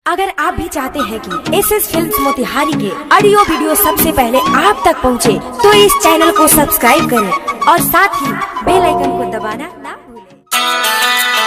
अगर आप भी चाहते हैं कि एसएस फिल्म्स मोतिहारी के ऑडियो वीडियो सबसे पहले आप तक पहुंचे, तो इस चैनल को सब्सक्राइब करें और साथ ही बेल आइकन को दबाना ना भूलें।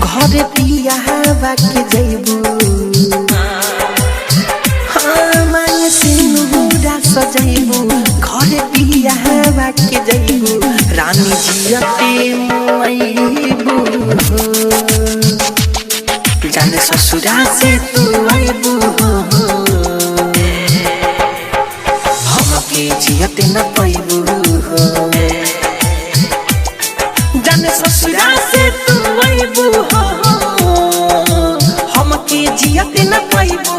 घरे पिया बाके जइबू हाँ मांगे सिनुरा सजइबू घरे पिया बाके जइबू रानी जियते मुइबू जाने ससुरा से तू आइबू हमके जियते न पाइबू जाने ससुरा से तू आइबू हमके जियते न पाइबू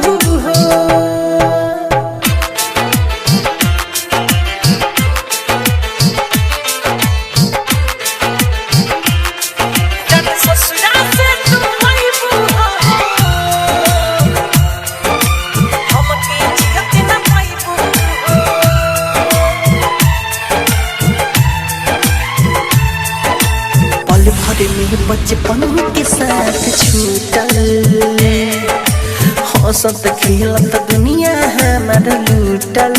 जाने ससुरा से तू आइबू हमके जियते न पाइबू पल भर में बचपन के साथ छूटल हंसत खेलत दुनिया हमार लूटल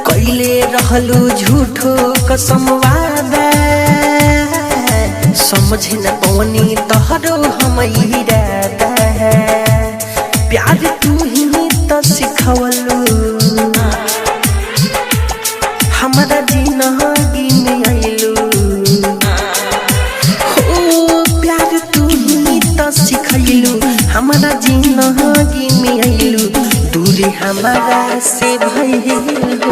कैले रहलू झूठो कसम वादा समझ न पवनी तोहरो हम इरादा प्यार तू ही तो सिखवलू हमारा जिंदगी में आइलू सिखलू हमारा जिंदगी में आइलू दूरी हमारा से भइलू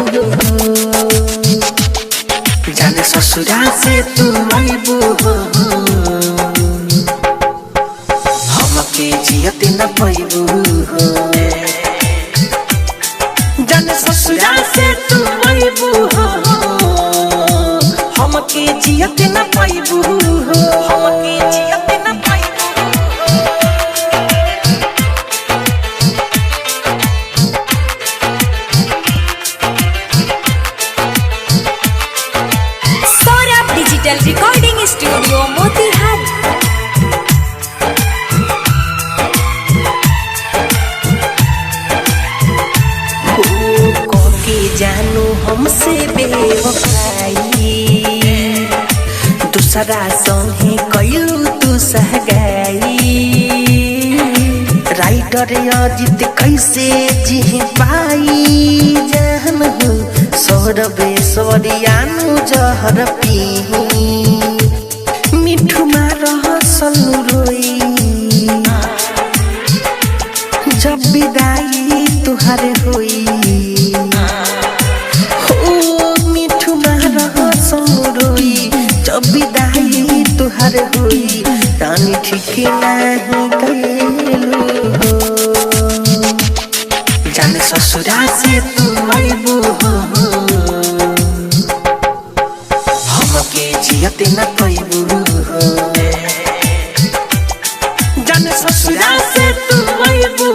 जाने ससुरा से तू आइबू हमके जियते न पाइबू जाने ससुरा से तू आइबू हमके जियते न पाइबू हमके जियते न रिकॉर्डिंग स्टूडियो मोतिहारी। के जानू हमसे बेवफाई दूसरा संगे कयू तू सहगाई राइटर अजित कैसे जी पाई जान हो सौरभेश्वरियानु जहर पी मिठू रहसल रोई जब विदाई तुहारे होई हो मिठू रहसल रोई जब विदाई तुहारे होई रानी ठीक नहीं कैलू जाने ससुरा से तू आइबू हमके जियते न पाइबू जाने ससुरा से तू आइबू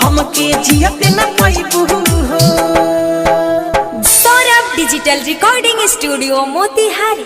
हमके जियते न पाइबू Saurabh digital recording studio Motihari.